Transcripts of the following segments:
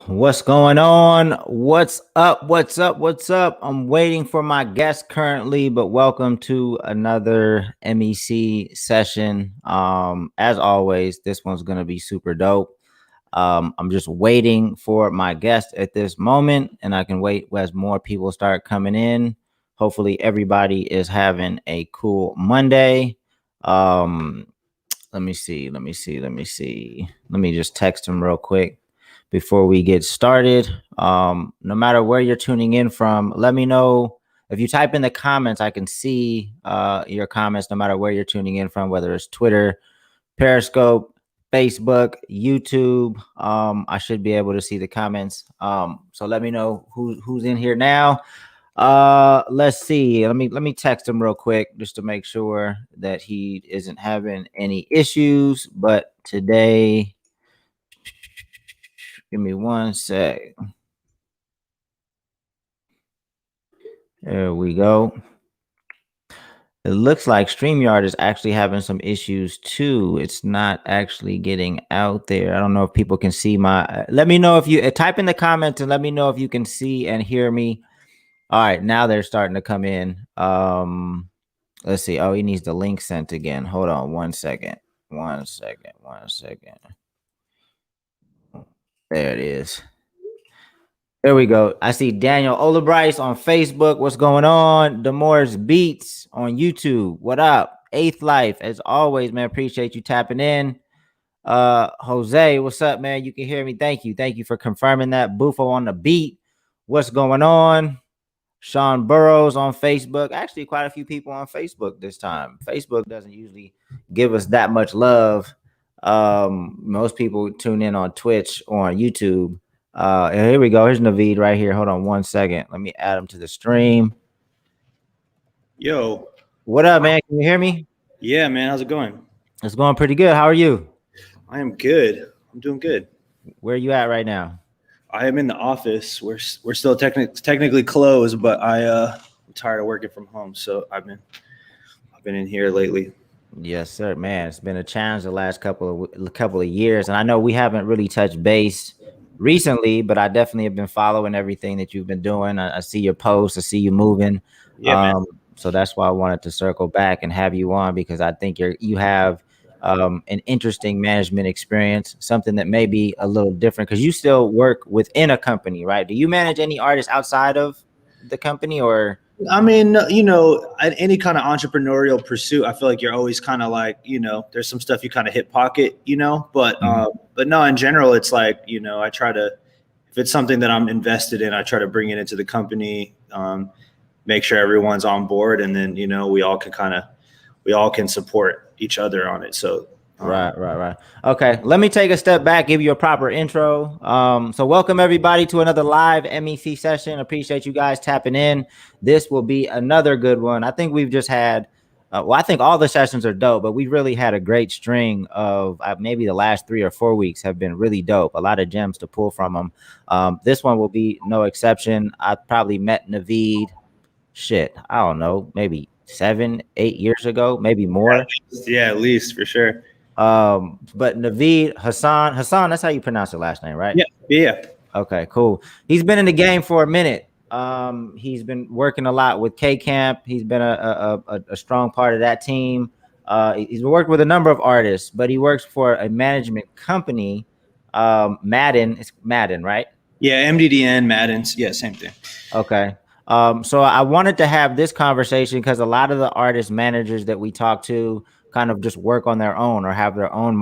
What's going on? What's up? What's up? What's up? I'm waiting for my guest currently, but welcome to another MEC session. As always, this one's gonna be super dope. I'm just waiting for my guest at this moment, and I can wait as more people start coming in. Hopefully, everybody is having a cool Monday. Um, let me see. Let me just text him real quick before we get started. No matter where you're tuning in from, let me know. If you type in the comments, I can see your comments no matter where you're tuning in from, whether it's Twitter, Periscope, Facebook, YouTube. I should be able to see the comments. So let me know who's in here now. Let's see. Let me text him real quick just to make sure that he isn't having any issues. But today, give me one sec. There we go. It looks like StreamYard is actually having some issues too. It's not actually getting out there. I don't know if people can see my. Let me know if you type in the comments and let me know if you can see and hear me. All right, now they're starting to come in. Let's see. Oh, he needs the link sent again. Hold on one second. One second. There it is. There we go. I see Daniel Olabryce on Facebook. What's going on? Demor's Beats on YouTube. What up? Eighth Life, as always, man. Appreciate you tapping in. Jose, what's up, man? You can hear me. Thank you for confirming that. Bufo on the beat. What's going on? Sean Burrows on Facebook. Actually, quite a few people on Facebook this time. Facebook doesn't usually give us that much love. Most people tune in on Twitch or on YouTube. Here we go. Here's Naveed right here. Hold on one second. Let me add him to the stream. Yo. What up, man? Can you hear me? Yeah, man. How's it going? It's going pretty good. How are you? I am good. I'm doing good. Where are you at right now? I am in the office. We're still technically closed, but I'm tired of working from home, so I've been in here lately. Yes, sir, man. It's been a challenge the last couple of years, and I know we haven't really touched base recently, but I definitely have been following everything that you've been doing. I see your posts, I see you moving. Yeah, man. So that's why I wanted to circle back and have you on, because I think you have an interesting management experience, something that may be a little different because you still work within a company, right? Do you manage any artists outside of the company, or? I mean, any kind of entrepreneurial pursuit, I feel like you're always kind of like, there's some stuff you kind of hit pocket, but no, in general, it's like, I try to, if it's something that I'm invested in, I try to bring it into the company, make sure everyone's on board, and then, we all can support each other on it. So Right. Okay, let me take a step back, give you a proper intro. So welcome everybody to another live MEC session. Appreciate you guys tapping in. This will be another good one. I think we've just had, I think all the sessions are dope, but we really had a great string of maybe the last 3 or 4 weeks have been really dope. A lot of gems to pull from them. This one will be no exception. I probably met Naveed, I don't know, maybe 7, 8 years ago, maybe more. Yeah, at least for sure. But Naveed Hassan, that's how you pronounce the last name, right? Yeah. Okay, cool. He's been in the game for a minute. He's been working a lot with K Camp. He's been a strong part of that team. He's worked with a number of artists, but he works for a management company. Madden, it's Madden, right? Yeah, MDDN, Madden's, yeah, same thing. Okay. So I wanted to have this conversation because a lot of the artist managers that we talk to kind of just work on their own or have their own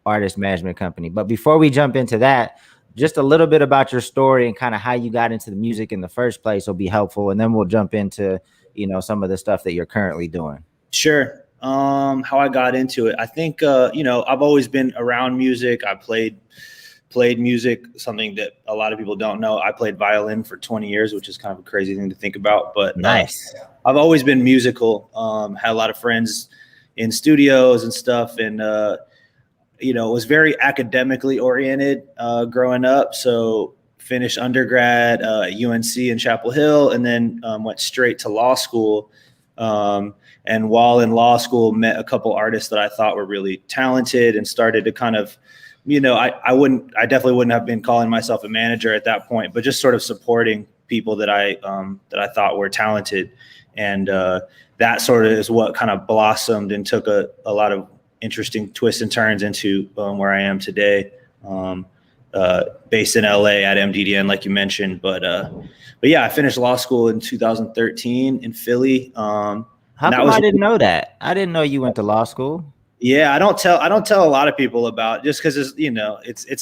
artist management company. But before we jump into that, just a little bit about your story and kind of how you got into the music in the first place will be helpful. And then we'll jump into, some of the stuff that you're currently doing. Sure. How I got into it. I think, I've always been around music. I played music, something that a lot of people don't know. I played violin for 20 years, which is kind of a crazy thing to think about, but nice. I've always been musical. Had a lot of friends in studios and stuff. And, was very academically oriented growing up. So finished undergrad at UNC in Chapel Hill, and then went straight to law school. And while in law school, met a couple artists that I thought were really talented and started to kind of I definitely wouldn't have been calling myself a manager at that point, but just sort of supporting people that I thought were talented. And that sort of is what kind of blossomed and took a lot of interesting twists and turns into where I am today, based in LA at MDDN, like you mentioned. But yeah, I finished law school in 2013 in Philly. How come I didn't know that? I didn't know you went to law school. Yeah, I don't tell a lot of people about, just because it's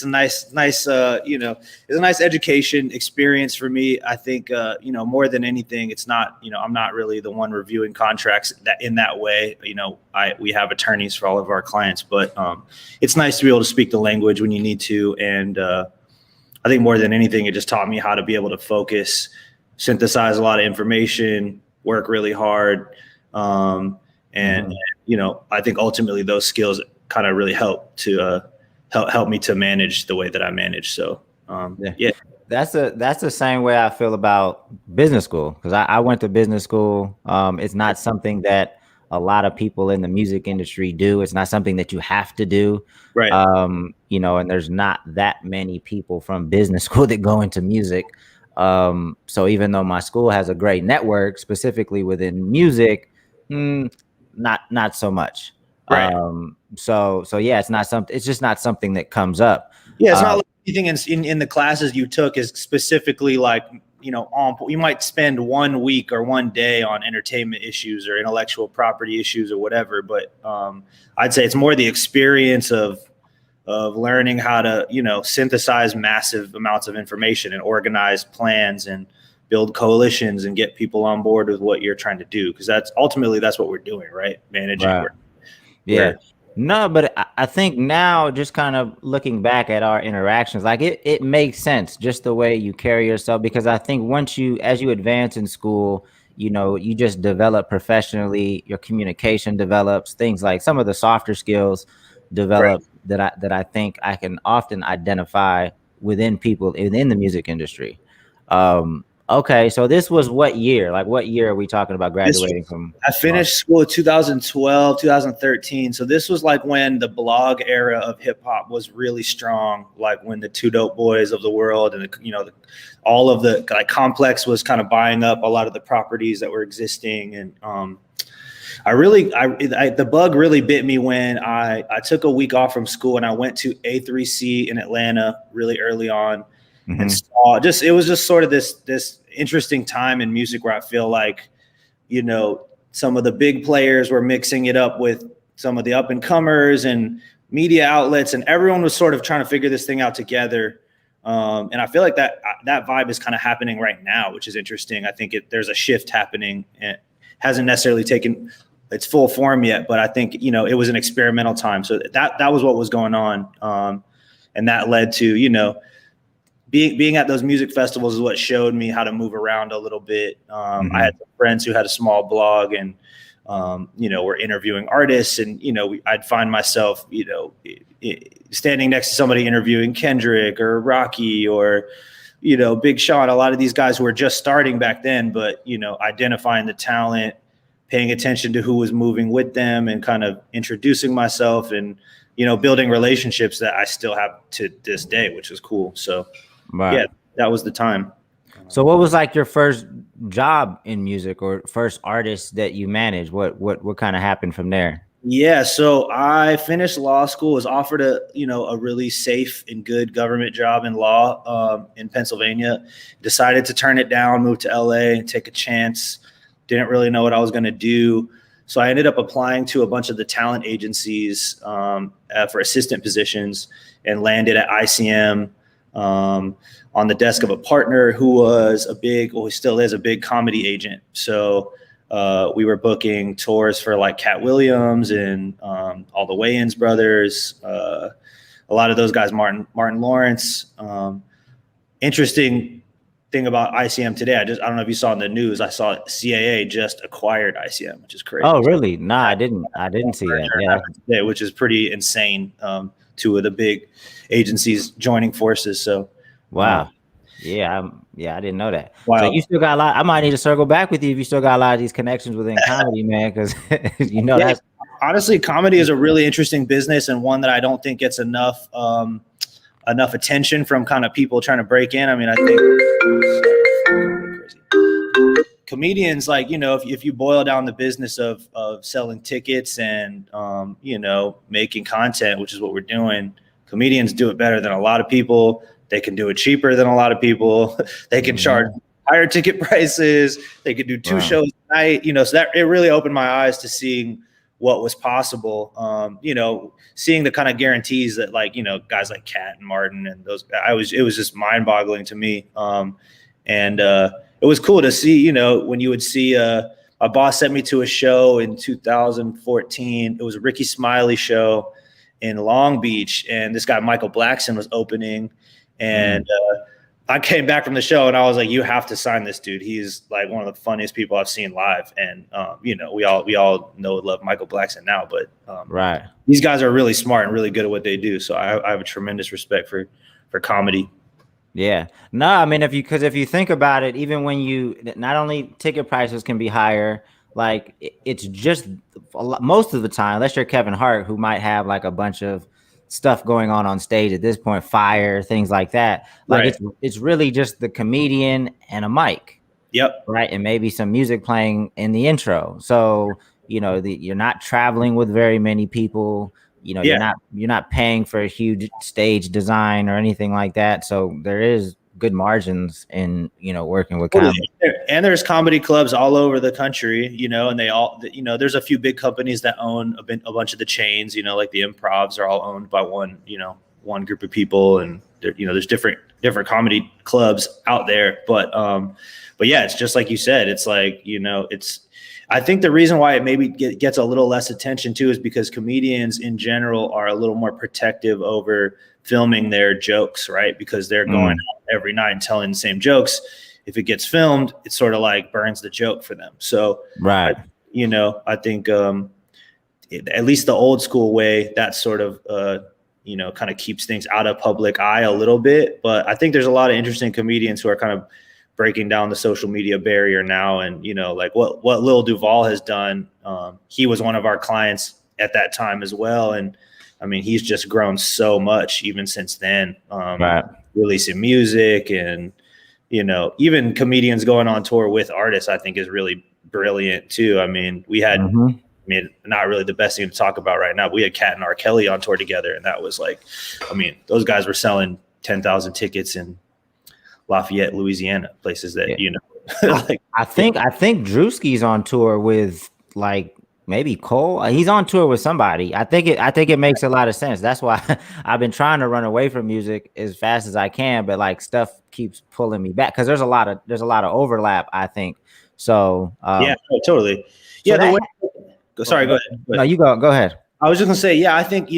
a nice it's a nice education experience for me. I think more than anything, it's not, I'm not really the one reviewing contracts that in that way. We have attorneys for all of our clients, but it's nice to be able to speak the language when you need to. And I think more than anything, it just taught me how to be able to focus, synthesize a lot of information, work really hard. And I think ultimately those skills kind of really help me to manage the way that I manage. So yeah. That's the same way I feel about business school, because I went to business school. It's not something that a lot of people in the music industry do. It's not something that you have to do. Right. And there's not that many people from business school that go into music. So even though my school has a great network, specifically within music, not so much. Right. So yeah, it's just not something that comes up. Yeah, it's not like anything in the classes you took is specifically like, you might spend 1 week or 1 day on entertainment issues or intellectual property issues or whatever, but I'd say it's more the experience of learning how to synthesize massive amounts of information and organize plans and build coalitions and get people on board with what you're trying to do, because that's what we're doing, right? Managing. Right. Yeah. No, but I think now, just kind of looking back at our interactions, like it makes sense just the way you carry yourself, because I think as you advance in school, you just develop professionally, your communication develops, things like some of the softer skills develop. Right. that I think I can often identify within people in the music industry. Okay, so this was what year? Like, what year are we talking about graduating from? I finished school in 2012, 2013. So this was like when the blog era of hip hop was really strong, like when the Two Dope Boys of the world and all of the Complex was kind of buying up a lot of the properties that were existing. And the bug really bit me when I took a week off from school and I went to A3C in Atlanta really early on. Mm-hmm. And it was just sort of this interesting time in music where I feel like, some of the big players were mixing it up with some of the up and comers and media outlets, and everyone was sort of trying to figure this thing out together. And I feel like that vibe is kind of happening right now, which is interesting. I think there's a shift happening, and it hasn't necessarily taken its full form yet, but I think, it was an experimental time. So that was what was going on. And that led to, being at those music festivals is what showed me how to move around a little bit. Mm-hmm. I had friends who had a small blog and, were interviewing artists, and, I'd find myself, standing next to somebody interviewing Kendrick or Rocky or, Big Sean, a lot of these guys who were just starting back then, but, identifying the talent, paying attention to who was moving with them, and kind of introducing myself and, building relationships that I still have to this day, which is cool. So, right. Yeah, that was the time. So what was like your first job in music, or first artist that you managed? What kind of happened from there? Yeah, so I finished law school, was offered a really safe and good government job in law in Pennsylvania. Decided to turn it down, move to LA and take a chance. Didn't really know what I was going to do. So I ended up applying to a bunch of the talent agencies for assistant positions, and landed at ICM on the desk of a partner who was he still is a big comedy agent. So we were booking tours for like Cat Williams and all the Wayans brothers, a lot of those guys, Martin Lawrence. Interesting thing about ICM today, I don't know if you saw in the news, I saw CAA just acquired ICM, which is crazy. Oh, really? Nah, I didn't see that. Yeah, today, which is pretty insane. Two of the big agencies joining forces. So, wow. I didn't know that. Wow. So you still got a lot. I might need to circle back with you if you still got a lot of these connections within comedy, man, because that's Honestly, comedy is a really interesting business and one that I don't think gets enough attention from kind of people trying to break in. I mean, I think comedians, like, you know, if you boil down the business of selling tickets and making content, which is what we're doing, comedians do it better than a lot of people. They can do it cheaper than a lot of people. They can charge higher ticket prices. They could do two shows a night, so that it really opened my eyes to seeing what was possible. Seeing the kind of guarantees that, like, guys like Cat and Martin and those, it was just mind boggling to me. It was cool to see, when you would see my boss sent me to a show in 2014. It was a Ricky Smiley show in Long Beach, and this guy Michael Blackson was opening. And I came back from the show and I was like, you have to sign this dude. He's like one of the funniest people I've seen live. And, we all know and love Michael Blackson now, but these guys are really smart and really good at what they do. So I have a tremendous respect for comedy. Yeah. No, I mean, if you think about it, even when not only ticket prices can be higher, like it's just most of the time, unless you're Kevin Hart, who might have like a bunch of stuff going on stage at this point, fire, things like that. Like it's really just the comedian and a mic. Yep. Right. And maybe some music playing in the intro. So, you're not traveling with very many people. You're not paying for a huge stage design or anything like that. So there is good margins in, working with comedy. And there's comedy clubs all over the country, and they all, there's a few big companies that own a bunch of the chains, like the Improvs are all owned by one group of people. And there's different comedy clubs out there. But yeah, it's just like you said, it's like, I think the reason why it maybe gets a little less attention too is because comedians in general are a little more protective over filming their jokes, right? Because they're going out every night and telling the same jokes. If it gets filmed, it sort of like burns the joke for them. So, I think at least the old school way, that sort of, kind of keeps things out of public eye a little bit. But I think there's a lot of interesting comedians who are kind of breaking down the social media barrier now. And, like what Lil Duval has done, he was one of our clients at that time as well. And I mean, he's just grown so much even since then, releasing music and, even comedians going on tour with artists, I think is really brilliant too. I mean, we had, not really the best thing to talk about right now. We had Cat and R. Kelly on tour together. And that was like, those guys were selling 10,000 tickets in Lafayette, Louisiana, places that, like, I think Drewski's on tour with like maybe Cole. He's on tour with somebody. I think it makes a lot of sense. That's why I've been trying to run away from music as fast as I can, but like stuff keeps pulling me back because there's a lot of overlap, I think. So yeah, totally. Yeah. Sorry, go ahead. No, you go ahead. I was just gonna say, yeah, I think,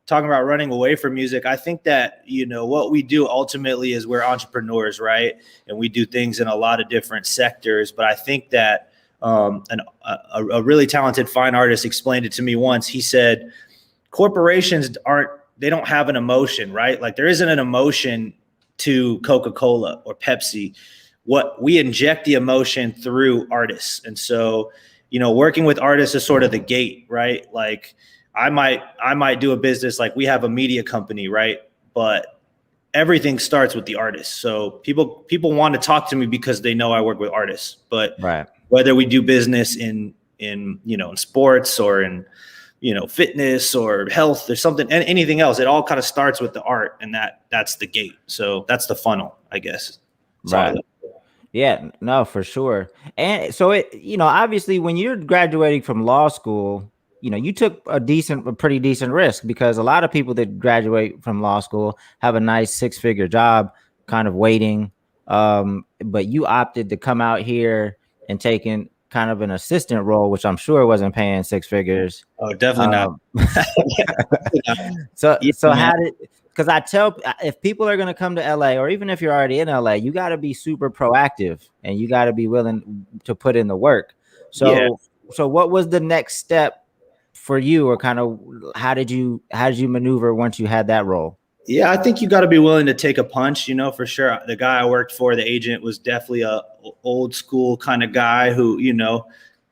talking about running away from music, I think that, what we do ultimately is we're entrepreneurs, right? And we do things in a lot of different sectors. But I think that a really talented fine artist explained it to me once. He said, corporations they don't have an emotion, right? Like there isn't an emotion to Coca-Cola or Pepsi. What we inject the emotion through artists. And so, working with artists is sort of the gate, right? Like, I might do a business, like we have a media company, right? But everything starts with the artist. So people want to talk to me because they know I work with artists. But whether we do business in sports or in fitness or health or something, and anything else, it all kind of starts with the art, and that's the gate. So that's the funnel, I guess. Right. Yeah, no, for sure. And so it, obviously when you're graduating from law school, you took a pretty decent risk, because a lot of people that graduate from law school have a nice 6-figure job kind of waiting. But you opted to come out here and take in kind of an assistant role, which I'm sure wasn't paying 6 figures. Oh, definitely not. So how did, because I tell, if people are going to come to LA, or even if you're already in LA, you got to be super proactive and you got to be willing to put in the work. So what was the next step for you, or kind of how did you maneuver once you had that role? Yeah, I think you got to be willing to take a punch, for sure. The guy I worked for, the agent, was definitely a old school kind of guy who,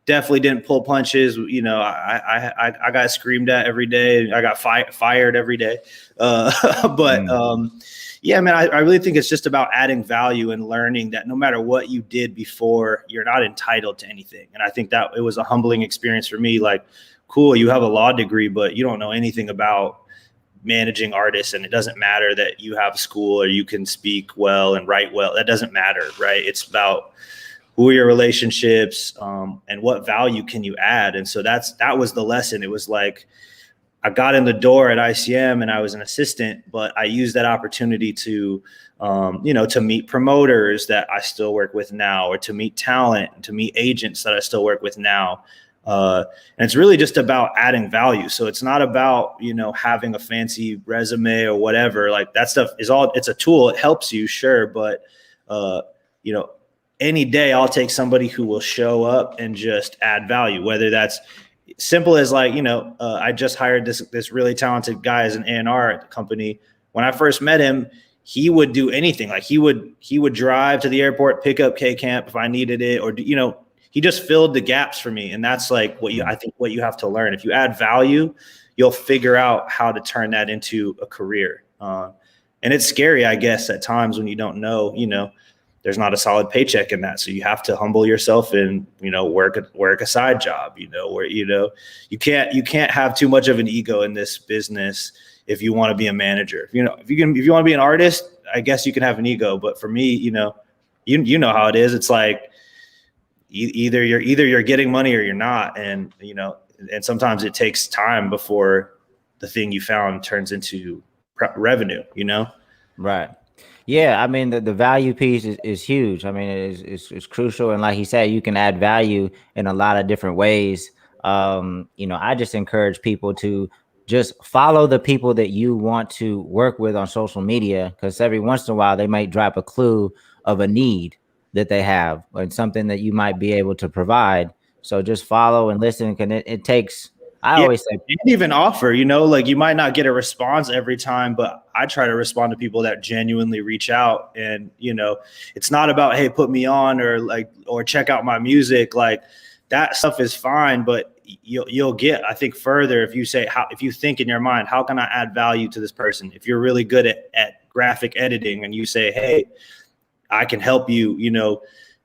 definitely didn't pull punches. You know, I got screamed at every day. I got fired every day. But yeah, man, I really think it's just about adding value and learning that no matter what you did before, you're not entitled to anything. And I think that it was a humbling experience for me. Like, cool, you have a law degree, but you don't know anything about managing artists, and it doesn't matter that you have school or you can speak well and write well. That doesn't matter, right? It's about who are your relationships, and what value can you add. And so that was the lesson. It was like, I got in the door at ICM and I was an assistant, but I used that opportunity to, to meet promoters that I still work with now, or to meet talent, to meet agents that I still work with now. And it's really just about adding value. So it's not about, having a fancy resume or whatever. Like, that stuff it's a tool. It helps you, sure. But, any day I'll take somebody who will show up and just add value, whether that's simple as like, I just hired this really talented guy as an A&R company. When I first met him, he would do anything. Like, he would drive to the airport, pick up K-Camp if I needed it, or, he just filled the gaps for me. And that's like what you have to learn. If you add value, you'll figure out how to turn that into a career. And it's scary, I guess, at times when you don't know, there's not a solid paycheck in that. So you have to humble yourself and, work a side job, where, you can't have too much of an ego in this business if you want to be a manager. If you want to be an artist, I guess you can have an ego. But for me, you know how it is. It's like, either you're getting money or you're not. And, and sometimes it takes time before the thing you found turns into revenue, Right. Yeah, I mean, the value piece is huge. I mean, it's crucial. And like he said, you can add value in a lot of different ways. I just encourage people to just follow the people that you want to work with on social media, because every once in a while they might drop a clue of a need that they have and something that you might be able to provide. So just follow and listen. And it takes, I always say, and even offer, like, you might not get a response every time, but I try to respond to people that genuinely reach out. And, it's not about, hey, put me on, or check out my music. Like, that stuff is fine, but you'll get, I think, further if you say, if you think in your mind, how can I add value to this person? If you're really good at graphic editing and you say, hey, I can help you,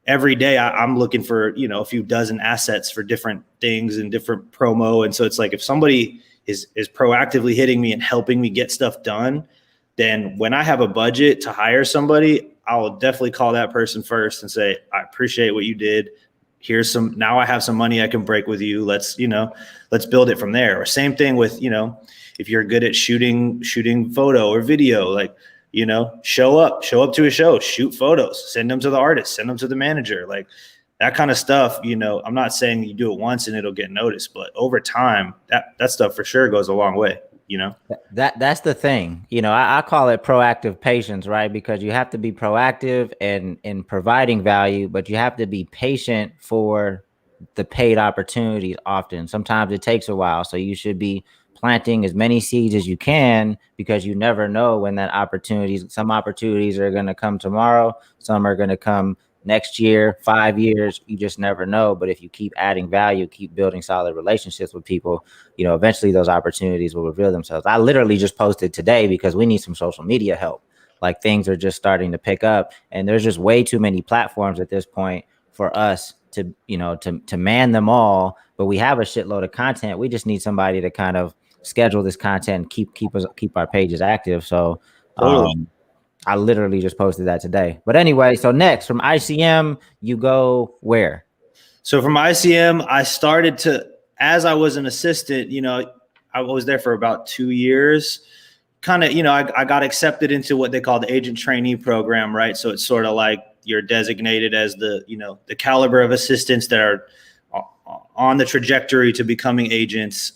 every day I'm looking for, a few dozen assets for different things and different promo. And so it's like, if somebody is proactively hitting me and helping me get stuff done, then when I have a budget to hire somebody, I'll definitely call that person first and say, I appreciate what you did. Now I have some money I can break with you. Let's build it from there. Or same thing with, if you're good at shooting photo or video, like, show up to a show, shoot photos, send them to the artist, send them to the manager, like that kind of stuff. I'm not saying you do it once and it'll get noticed, but over time, that stuff for sure goes a long way. That's the thing. I call it proactive patience, right? Because you have to be proactive in providing value, but you have to be patient for the paid opportunities. Often, sometimes it takes a while, so you should be planting as many seeds as you can, because you never know when some opportunities are going to come tomorrow. Some are going to come next year, 5 years. You just never know. But if you keep adding value, keep building solid relationships with people, eventually those opportunities will reveal themselves. I literally just posted today because we need some social media help. Like, things are just starting to pick up, and there's just way too many platforms at this point for us to man them all. But we have a shitload of content. We just need somebody to kind of schedule this content and keep our pages active. So I literally just posted that today. But anyway, so next, from ICM, you go where? So from ICM, I started as I was an assistant, I was there for about 2 years. Kind of, I got accepted into what they call the agent trainee program, right? So it's sort of like you're designated as the caliber of assistants that are on the trajectory to becoming agents.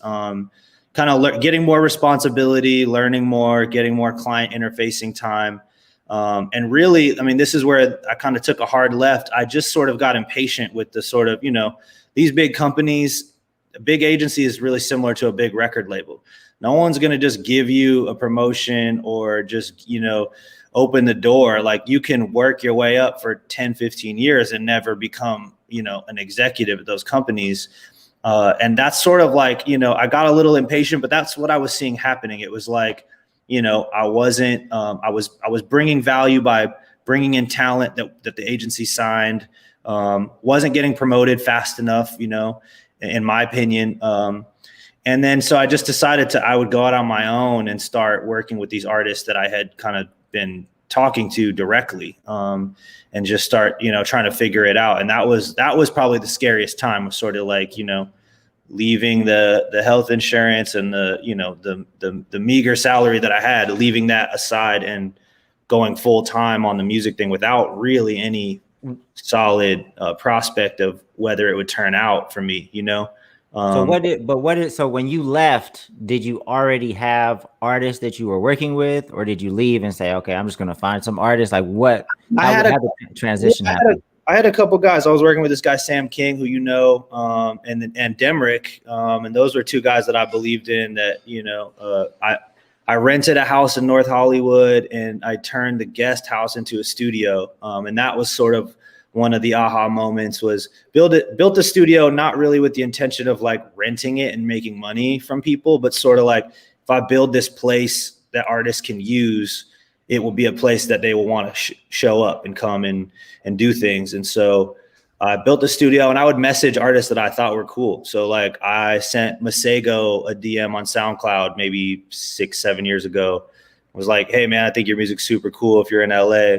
Kind of getting more responsibility, learning more, getting more client interfacing time. And really, I mean, this is where I kind of took a hard left. I just sort of got impatient with the sort of, these big companies. A big agency is really similar to a big record label. No one's going to just give you a promotion or just, open the door. Like you can work your way up for 10, 15 years and never become, an executive at those companies. And that's sort of like, I got a little impatient, but that's what I was seeing happening. It was like, I wasn't, I was bringing value by bringing in talent that the agency signed, wasn't getting promoted fast enough, in my opinion. And then, so I just decided I would go out on my own and start working with these artists that I had kind of been talking to directly, and just start, trying to figure it out. And that was probably the scariest time, was sort of like, leaving the health insurance and the meager salary that I had, leaving that aside and going full time on the music thing without really any solid prospect of whether it would turn out for me, So when you left, did you already have artists that you were working with, or did you leave and say, okay, I'm just going to find some artists? Like how did the transition happen? I had a couple guys. I was working with this guy, Sam King, who and Demrick. And those were two guys that I believed in that, I rented a house in North Hollywood and I turned the guest house into a studio. And that was sort of one of the aha moments, was built the studio, not really with the intention of like renting it and making money from people, but sort of like, if I build this place that artists can use, it will be a place that they will want to show up and come and do things. And so I built the studio, and I would message artists that I thought were cool. So like I sent Masego a DM on SoundCloud maybe 6-7 years ago. I was like, hey man, I think your music's super cool. If you're in LA,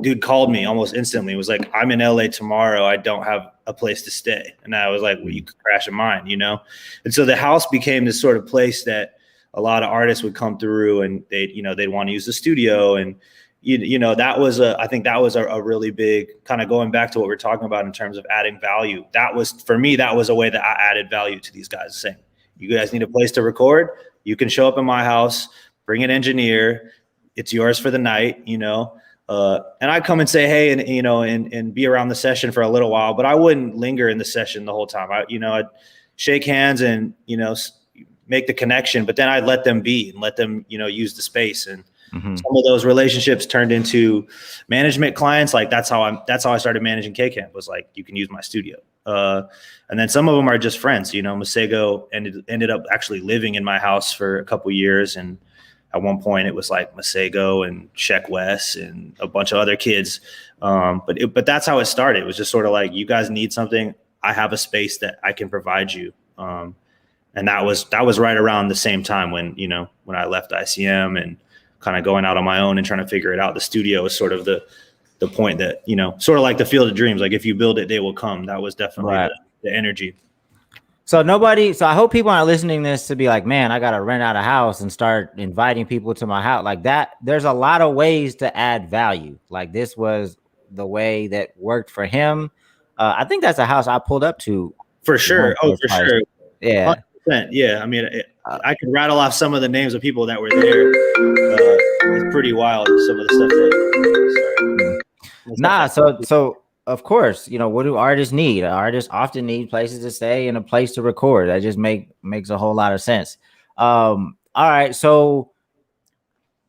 dude called me almost instantly. It was like, I'm in LA tomorrow. I don't have a place to stay. And I was like, well, you could crash in mine, And so the house became this sort of place that a lot of artists would come through, and they'd want to use the studio. And, I think that was a really big kind of going back to what we're talking about in terms of adding value. That was, for me, that was a way that I added value to these guys, saying, you guys need a place to record. You can show up in my house, bring an engineer. It's yours for the night, and I'd come and say, hey, and be around the session for a little while, but I wouldn't linger in the session the whole time. I'd shake hands and, make the connection, but then I'd let them be and let them, use the space. And some of those relationships turned into management clients. Like that's how I started managing K-Camp, was like, you can use my studio. And then some of them are just friends, Masego ended up actually living in my house for a couple of years. And at one point it was like Masego and Sheck West and a bunch of other kids. But that's how it started. It was just sort of like, you guys need something, I have a space that I can provide you. And that was right around the same time when I left ICM and kind of going out on my own and trying to figure it out. The studio is sort of the point that, sort of like the Field of Dreams. Like if you build it, they will come. That was definitely right. the energy. So I hope people aren't listening to this to be like, man, I got to rent out a house and start inviting people to my house like that. There's a lot of ways to add value. Like this was the way that worked for him. I think that's a house I pulled up to. For sure. Oh, for sure. Yeah. 100%. Yeah. I mean, I could rattle off some of the names of people that were there. It's pretty wild. Some of the stuff So of course, what do artists need? Artists often need places to stay and a place to record. That just makes a whole lot of sense. All right. So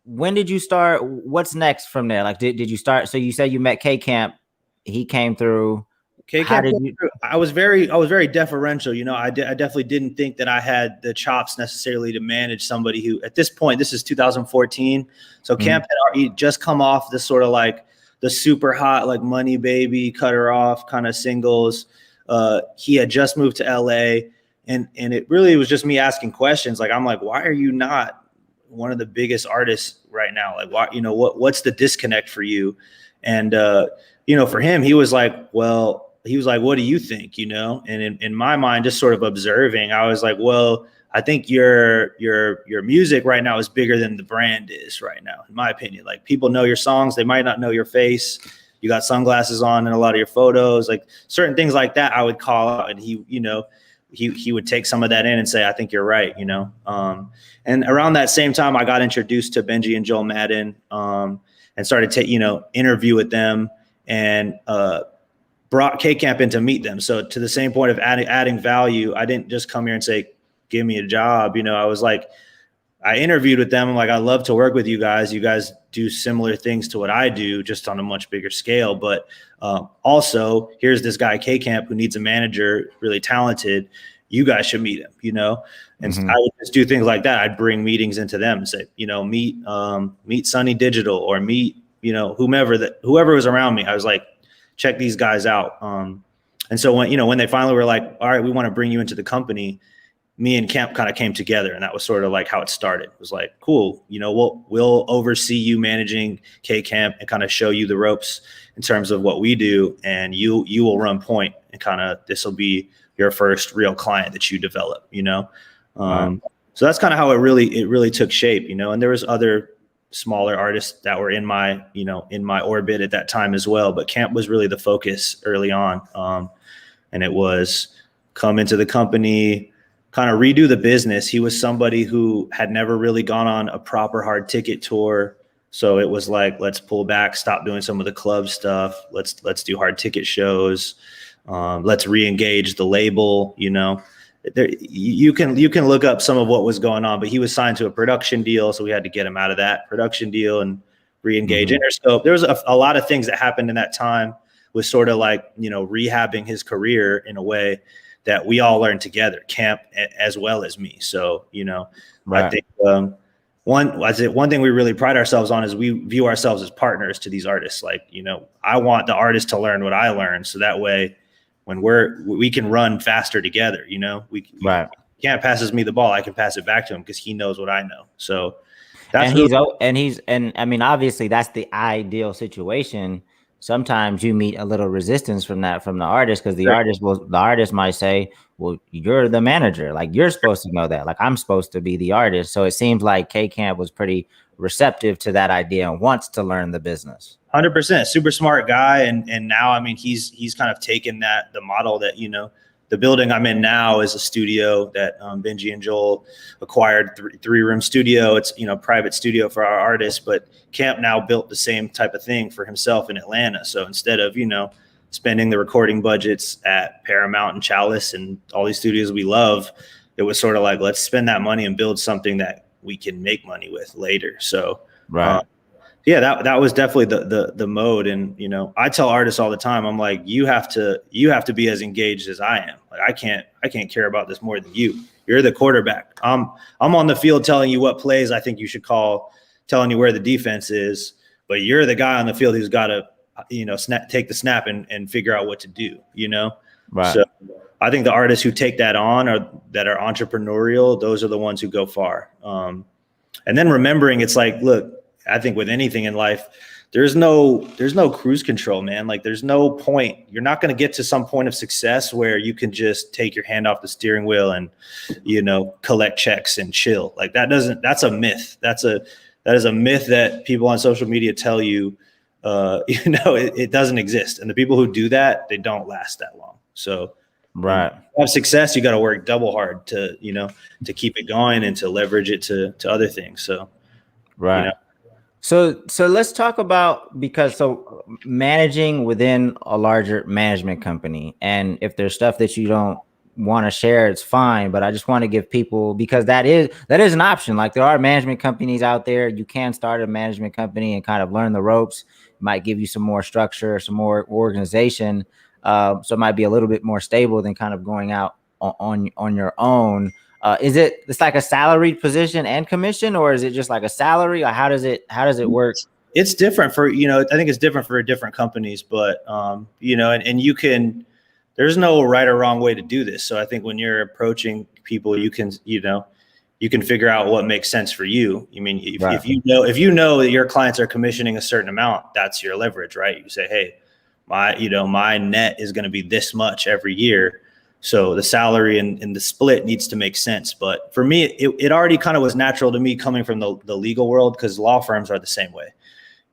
when did you start? What's next from there? Like, did you start? So you said you met K-Camp. He came through. I was very deferential. I definitely didn't think that I had the chops necessarily to manage somebody who, at this point, this is 2014. So Camp had just come off this sort of like the super hot, like Money Baby, Cut Her Off kind of singles. He had just moved to LA, and it really was just me asking questions. Like, I'm like, why are you not one of the biggest artists right now? Like, why, what's the disconnect for you? And, for him, he was like, what do you think? And in my mind, just sort of observing, I was like, well, I think your music right now is bigger than the brand is right now, in my opinion. Like, people know your songs, they might not know your face. You got sunglasses on in a lot of your photos, like certain things like that I would call out, and he would take some of that in and say, I think you're right, and around that same time, I got introduced to Benji and Joel Madden, and started to, interview with them, and brought K-Camp in to meet them. So to the same point of adding value, I didn't just come here and say, give me a job. I was like, I interviewed with them. I'm like, I love to work with you guys. You guys do similar things to what I do, just on a much bigger scale. But also, here's this guy, K Camp, who needs a manager, really talented. You guys should meet him, you know? And I would just do things like that. I'd bring meetings into them and say, you know, meet Sunny Digital, or meet, you know, whoever was around me. I was like, check these guys out. And so when they finally were like, all right, we want to bring you into the company, me and Camp kind of came together, and that was sort of like how it started. It was like, cool, you know, we'll oversee you managing K Camp and kind of show you the ropes in terms of what we do, and you will run point, and kind of this will be your first real client that you develop, you know. So that's kind of how it really took shape, you know. And there was other smaller artists that were in my orbit at that time as well, but Camp was really the focus early on. And it was come into the company, kind of redo the business. He was somebody who had never really gone on a proper hard ticket tour. So it was like, let's pull back, stop doing some of the club stuff. Let's do hard ticket shows. Let's re-engage the label, you know. You can look up some of what was going on, but he was signed to a production deal. So we had to get him out of that production deal and re-engage Interscope. There was a lot of things that happened in that time, was sort of like, you know, rehabbing his career in a way that we all learned together, Camp as well as me. So, you know, I think one thing we really pride ourselves on is we view ourselves as partners to these artists. Like, you know, I want the artist to learn what I learned, so that way when we can run faster together, you know. Camp passes me the ball, I can pass it back to him because he knows what I know. So that's and I mean, obviously that's the ideal situation. Sometimes you meet a little resistance from the artist, because the artist might say, well, you're the manager, like you're supposed to know that, like I'm supposed to be the artist. So it seems like K Camp was pretty receptive to that idea and wants to learn the business. 100%, super smart guy. And now, I mean, he's kind of taken the model that, you know, the building I'm in now is a studio that Benji and Joel acquired, three-room studio. It's, you know, private studio for our artists, but Camp now built the same type of thing for himself in Atlanta. So instead of, you know, spending the recording budgets at Paramount and Chalice and all these studios we love, it was sort of like, let's spend that money and build something that we can make money with later. So, yeah, that was definitely the mode. And, you know, I tell artists all the time, I'm like, you have to be as engaged as I am. Like, I can't care about this more than you. You're the quarterback. I'm on the field telling you what plays I think you should call, telling you where the defense is, but you're the guy on the field who's got to, you know, take the snap and figure out what to do, you know? So I think the artists who take that on, or that are entrepreneurial, those are the ones who go far. And then remembering, it's like, look, I think with anything in life, there's no cruise control, man. Like, there's no point. You're not going to get to some point of success where you can just take your hand off the steering wheel and, you know, collect checks and chill. Like, that's a myth. That is a myth that people on social media tell you, you know, it doesn't exist. And the people who do that, they don't last that long. So to have success, you got to work double hard to, you know, to keep it going and to leverage it to other things. So, you know. So let's talk about, because managing within a larger management company, and if there's stuff that you don't want to share, it's fine, but I just want to give people, because that is an option. Like, there are management companies out there. You can start a management company and kind of learn the ropes. It might give you some more structure, some more organization. So it might be a little bit more stable than kind of going out on your own. It's like a salaried position and commission, or is it just like a salary? Or how does it work? It's different for, you know, I think it's different for different companies, but, you know, and you can, there's no right or wrong way to do this. So I think when you're approaching people, you can figure out what makes sense for you. I mean, if you know that your clients are commissioning a certain amount, that's your leverage, right? You say, hey, my net is going to be this much every year. So the salary and the split needs to make sense. But for me, it already kind of was natural to me coming from the legal world, because law firms are the same way.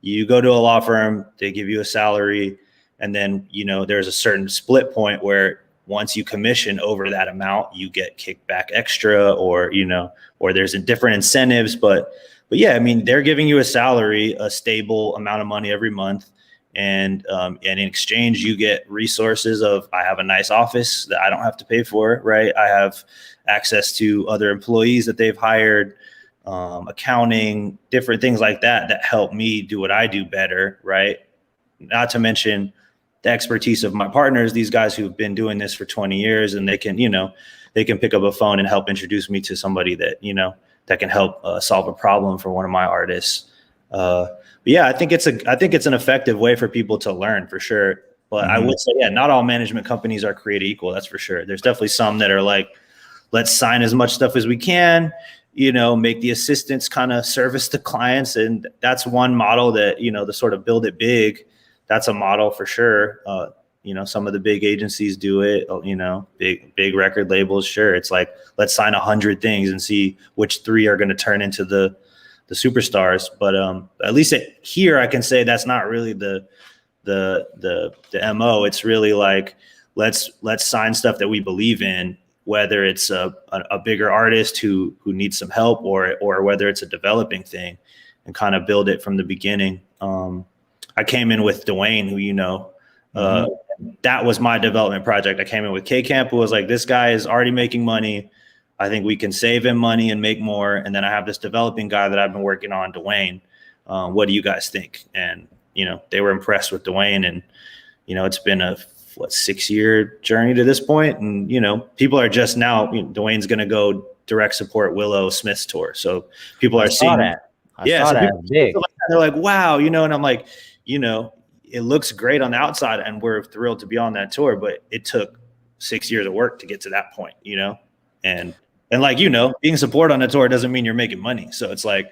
You go to a law firm, they give you a salary, and then, you know, there's a certain split point where once you commission over that amount, you get kicked back extra, or, you know, or there's different incentives. But yeah, I mean, they're giving you a salary, a stable amount of money every month. And in exchange, you get resources of, I have a nice office that I don't have to pay for, right? I have access to other employees that they've hired. accounting, different things like that help me do what I do better, right? Not to mention the expertise of my partners, these guys who've been doing this for 20 years, and they can pick up a phone and help introduce me to somebody that, that can help solve a problem for one of my artists. But yeah, I think it's an effective way for people to learn, for sure. But I would say, yeah, not all management companies are created equal. That's for sure. There's definitely some that are like, let's sign as much stuff as we can, make the assistants kind of service the clients. And that's one model that, the sort of build it big. That's a model for sure. Some of the big agencies do it, big record labels. Sure. It's like, let's sign 100 things and see which 3 are going to turn into the superstars. But at least here I can say that's not really the MO. It's really like, let's sign stuff that we believe in, whether it's a bigger artist who needs some help or whether it's a developing thing, and kind of build it from the beginning. I came in with Dwayne, who, that was my development project. I came in with K-Camp, who was like, this guy is already making money. I think we can save him money and make more. And then I have this developing guy that I've been working on, Dwayne. What do you guys think? And, they were impressed with Dwayne, and, it's been a 6-year journey to this point. And, people are just now, Dwayne's going to go direct support Willow Smith's tour. So people are seeing that. They're like, wow, and I'm like, it looks great on the outside and we're thrilled to be on that tour, but it took 6 years of work to get to that point, and like, being support on a tour doesn't mean you're making money. So it's like,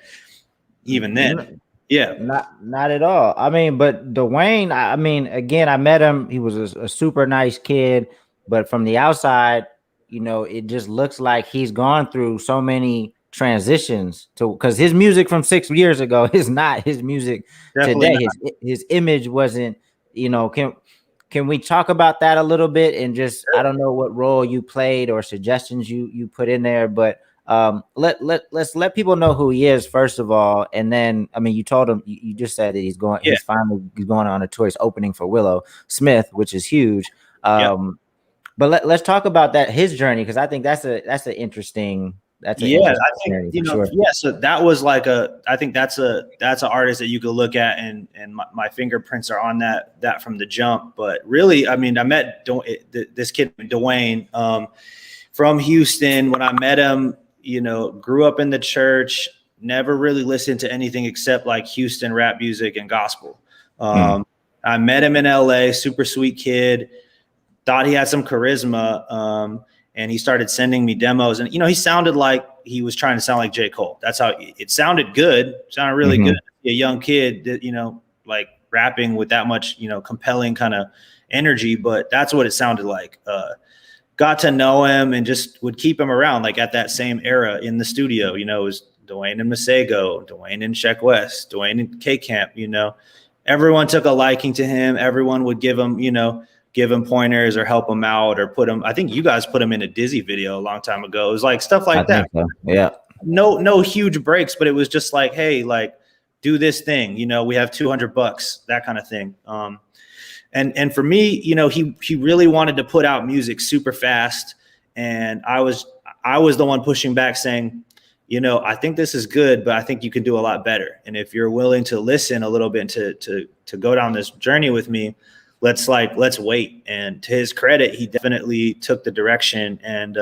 even then, yeah, not at all. I mean, but Dwayne, I mean, again, I met him. He was a super nice kid, but from the outside, it just looks like he's gone through so many transitions because his music from 6 years ago is not his music today. His image wasn't, can we talk about that a little bit? And just, I don't know what role you played or suggestions you put in there, but let's let people know who he is first of all. And then, I mean, you told him, you just said that he's going on a tour. He's opening for Willow Smith, which is huge. But let's talk about his journey, because I think that's an interesting. I think so that was like I think that's an artist that you could look at, and my fingerprints are on that from the jump. But really, I mean, I met this kid Dwayne from Houston. When I met him, grew up in the church, never really listened to anything except like Houston rap music and gospel. I met him in LA, super sweet kid, thought he had some charisma. And he started sending me demos, and, he sounded like he was trying to sound like J. Cole. That's how it sounded good. It sounded really good. A young kid that, like rapping with that much, compelling kind of energy, but that's what it sounded like. Got to know him and just would keep him around, like at that same era in the studio. It was Dwayne and Masego, Dwayne and Sheck West, Dwayne and K-Camp, everyone took a liking to him. Everyone would give him pointers or help him out or put him. I think you guys put him in a Dizzy video a long time ago. It was like stuff like that. So. Yeah. No huge breaks, but it was just like, hey, like, do this thing. We have $200, that kind of thing. And for me, he really wanted to put out music super fast, and I was the one pushing back, saying, I think this is good, but I think you can do a lot better. And if you're willing to listen a little bit to go down this journey with me, let's wait. And to his credit, he definitely took the direction. And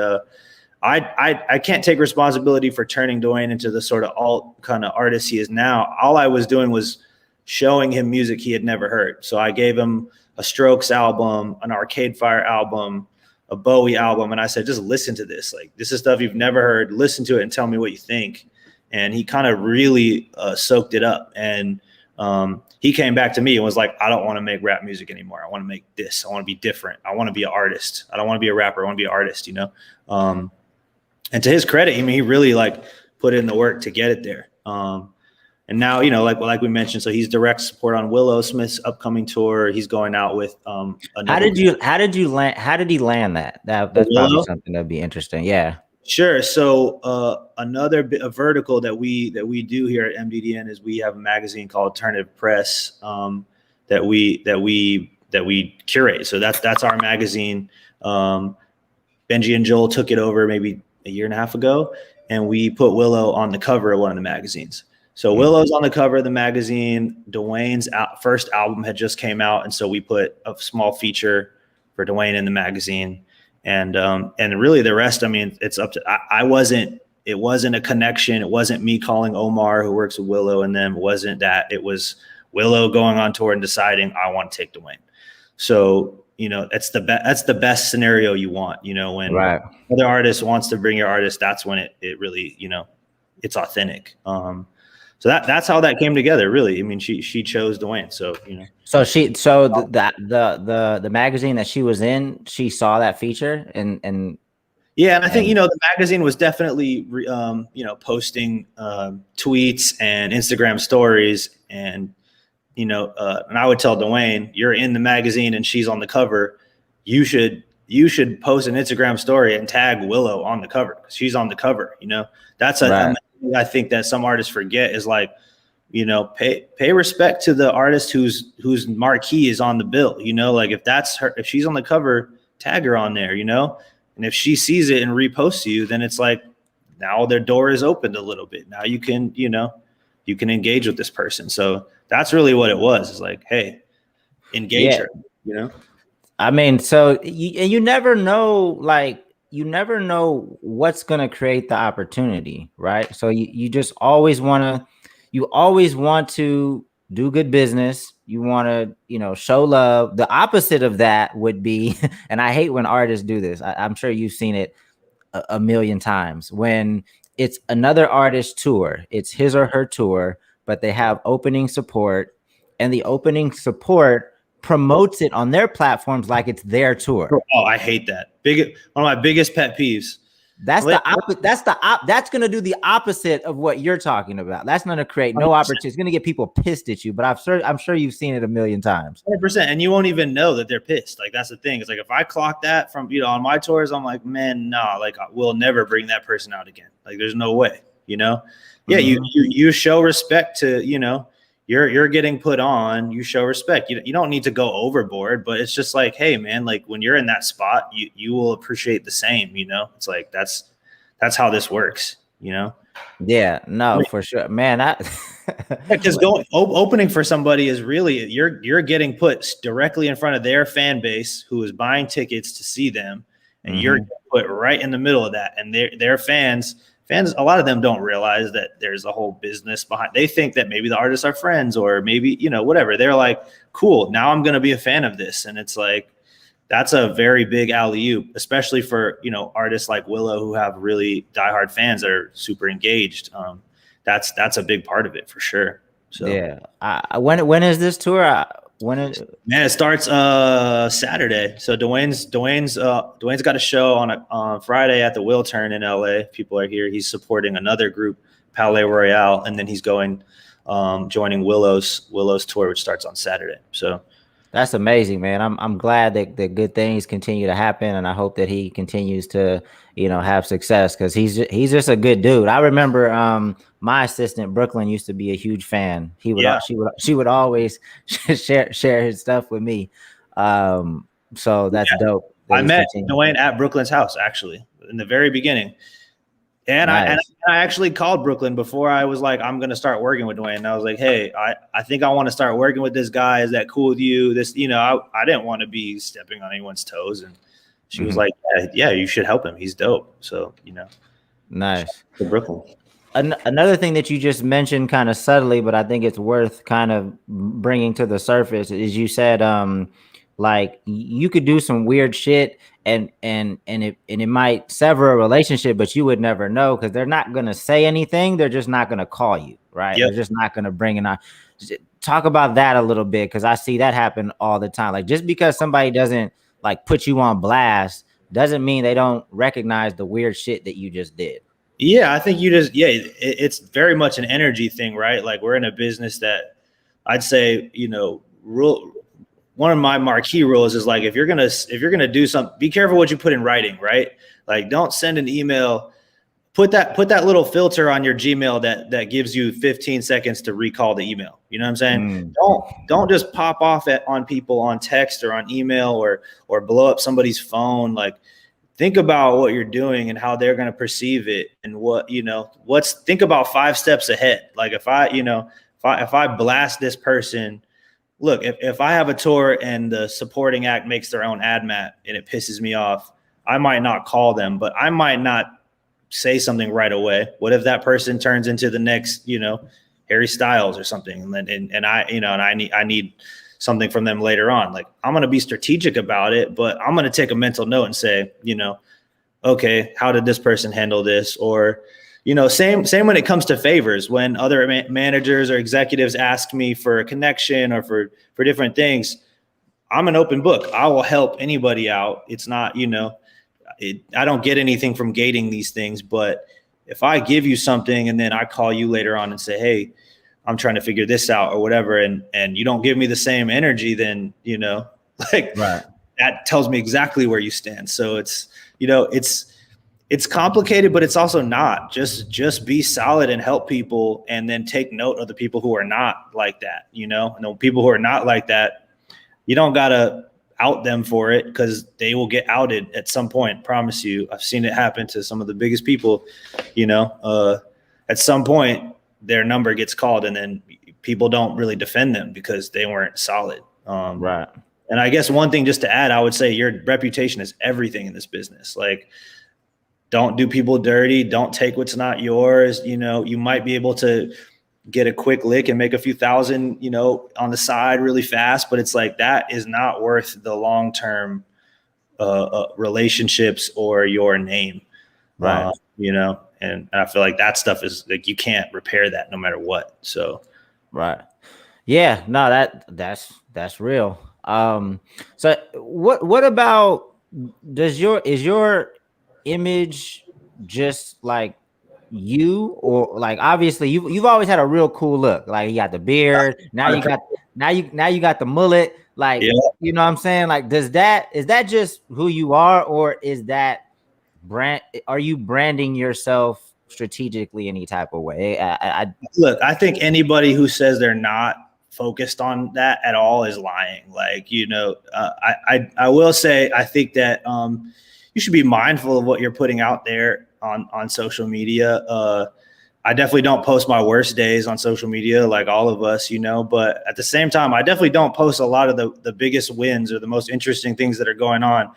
I can't take responsibility for turning Dwayne into the sort of alt kind of artist he is now. All I was doing was showing him music he had never heard. So I gave him a Strokes album, an Arcade Fire album, a Bowie album. And I said, just listen to this. Like, this is stuff you've never heard. Listen to it and tell me what you think. And he kind of really soaked it up. And he came back to me and was like, I don't want to make rap music anymore. I want to make this. I want to be different. I want to be an artist. I don't want to be a rapper. I want to be an artist, And to his credit, I mean, he really like put in the work to get it there. And now, like we mentioned, so he's direct support on Willow Smith's upcoming tour. He's going out with how did he land that? That's probably something that'd be interesting. Yeah. Sure. So a vertical that we do here at MDDN is we have a magazine called Alternative Press that we curate. So that's our magazine. Benji and Joel took it over maybe a year and a half ago, and we put Willow on the cover of one of the magazines. So Willow's on the cover of the magazine. Dwayne's first album had just came out, and so we put a small feature for Dwayne in the magazine. And really the rest, I mean, it's up to, it wasn't a connection. It wasn't me calling Omar, who works with Willow, and them. It wasn't that. It was Willow going on tour and deciding, I want to take Dwayne. So, you know, that's the best scenario you want, you know, when other artist wants to bring your artist, that's when it really, you know, it's authentic. So that's how that came together, really. I mean, she chose Dwayne, so you know. So the magazine that she was in, she saw that feature and yeah, and I think, you know, the magazine was definitely you know, posting tweets and Instagram stories, and you know, and I would tell Dwayne, you're in the magazine and she's on the cover. You should post an Instagram story and tag Willow on the cover because she's on the cover. You know, that's I think that some artists forget is like, you know, pay respect to the artist whose marquee is on the bill. You know, like if that's her, if she's on the cover, tag her on there. You know, and if she sees it and reposts you, then it's like now their door is opened a little bit. Now you can, you know, you can engage with this person. So that's really what it was. It's like, hey, engage her. You know. I mean, so you never know, like, you never know what's going to create the opportunity, right? So you just always want to do good business. You want to, you know, show love. The opposite of that would be, and I hate when artists do this. I'm sure you've seen it a million times, when it's another artist tour, it's his or her tour, but they have opening support, and the opening support promotes it on their platforms like it's their tour. Oh, I hate that. One of my biggest pet peeves. That's going to do the opposite of what you're talking about. That's going to create no 100%. Opportunity. It's going to get people pissed at you, but I'm sure you've seen it a million times. 100%, and you won't even know that they're pissed. Like, that's the thing. It's like, if I clock that from, you know, on my tours, I'm like, man, nah, like, we'll never bring that person out again. Like, there's no way, you know? Yeah, you show respect to, you know, you're getting put on, you show respect. You don't need to go overboard, but it's just like, hey man, like when you're in that spot, you will appreciate the same, you know? It's like, that's how this works, you know? Yeah, no, for sure, man. Because opening for somebody is really, you're getting put directly in front of their fan base who is buying tickets to see them, and you're put right in the middle of that, and their fans, a lot of them don't realize that there's a whole business behind. They think that maybe the artists are friends, or maybe, you know, whatever. They're like, cool, now I'm going to be a fan of this. And it's like, that's a very big alley-oop, especially for, you know, artists like Willow who have really diehard fans that are super engaged. That's a big part of it for sure. So yeah. When is this tour? Man, it starts Saturday. So Dwayne's got a show on Friday at the Will Turn in LA. If people are here, he's supporting another group, Palais Royale, and then he's going joining Willow's tour, which starts on Saturday. So that's amazing, man. I'm glad that good things continue to happen, and I hope that he continues to, you know, have success, because he's just a good dude. I remember my assistant Brooklyn used to be a huge fan. She would always share his stuff with me. So that's dope. I met Dwayne at Brooklyn's house actually in the very beginning. And nice. I actually called Brooklyn before I was like, I'm going to start working with Dwayne. And I was like, hey, I think I want to start working with this guy. Is that cool with you? This, you know, I didn't want to be stepping on anyone's toes. And she was like, yeah, you should help him. He's dope. So, you know. Nice. To Brooklyn. Another thing that you just mentioned kind of subtly, but I think it's worth kind of bringing to the surface, is you said, like, you could do some weird shit and it might sever a relationship, but you would never know, because they're not going to say anything. They're just not going to call you, right? Yep. They're just not going to bring it on. Talk about that a little bit, because I see that happen all the time. Like, just because somebody doesn't like put you on blast doesn't mean they don't recognize the weird shit that you just did. Yeah, I think it's very much an energy thing, right? Like, we're in a business that I'd say, you know, one of my marquee rules is like, if you're gonna do something, be careful what you put in writing, right? Like, don't send an email. Put that little filter on your Gmail that gives you 15 seconds to recall the email. You know what I'm saying? Don't just pop off on people on text or on email or blow up somebody's phone. Like, think about what you're doing and how they're going to perceive it, and what, think about 5 steps ahead. Like if I blast this person, look, if I have a tour and the supporting act makes their own ad mat and it pisses me off, I might not call them, but I might not say something right away. What if that person turns into the next, Harry Styles or something, and I need something from them later on? Like, I'm going to be strategic about it, but I'm going to take a mental note and say, okay, how did this person handle this? Or, same when it comes to favors. When other managers or executives ask me for a connection or for different things, I'm an open book. I will help anybody out. It's not, I don't get anything from gating these things. But if I give you something and then I call you later on and say, hey, I'm trying to figure this out or whatever, and you don't give me the same energy, then, like, right. that tells me exactly where you stand. So it's, it's complicated, but it's also not. Just be solid and help people, and then take note of the people who are not like that, and the people who are not like that, you don't gotta out them for it, because they will get outed at some point. Promise you. I've seen it happen to some of the biggest people. At some point their number gets called, and then people don't really defend them because they weren't solid. Right. And I guess one thing just to add, I would say your reputation is everything in this business. Like, don't do people dirty. Don't take what's not yours. You might be able to get a quick lick and make a few thousand, on the side really fast, but it's like, that is not worth the long-term relationships or your name. Right. And I feel like that stuff is like, you can't repair that no matter what. So, right. Yeah, no, that's real. So what about, is your image just like you, or like, obviously you've always had a real cool look. Like, you got the beard, now you got the mullet, like, yeah. you know what I'm saying? Like, is that just who you are, or is that are you branding yourself strategically any type of way? Look, I think anybody who says they're not focused on that at all is lying. Like, I will say, I think that you should be mindful of what you're putting out there on social media. I definitely don't post my worst days on social media, like all of us, but at the same time, I definitely don't post a lot of the biggest wins or the most interesting things that are going on.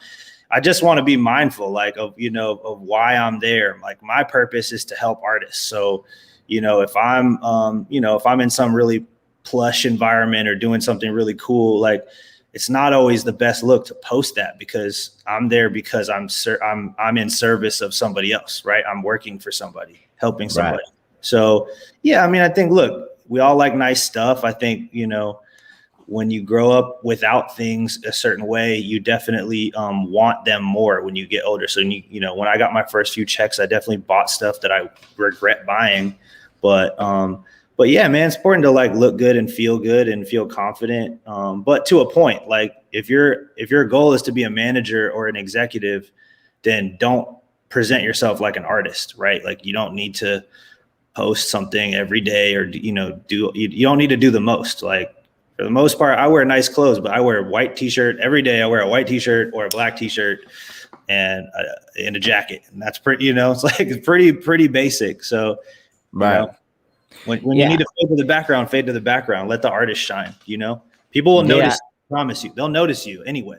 I just want to be mindful, like, of why I'm there. Like, my purpose is to help artists. So, if I'm in some really plush environment or doing something really cool, like, it's not always the best look to post that, because I'm there because I'm in service of somebody else, right? I'm working for somebody, helping somebody. Right. So, yeah, I mean, I think, look, we all like nice stuff. I think, when you grow up without things a certain way, you definitely want them more when you get older. So, when I got my first few checks, I definitely bought stuff that I regret buying. But yeah, man, it's important to like look good and feel confident. But to a point, like, if your goal is to be a manager or an executive, then don't present yourself like an artist, right? Like, you don't need to post something every day, or you don't need to do the most. Like, for the most part, I wear nice clothes, but I wear a white t-shirt every day. I wear a white t-shirt or a black t-shirt and a jacket, and that's pretty. It's like, it's pretty basic. So, right. When you need to fade to the background, let the artist shine. People will notice. I promise you, they'll notice you anyway.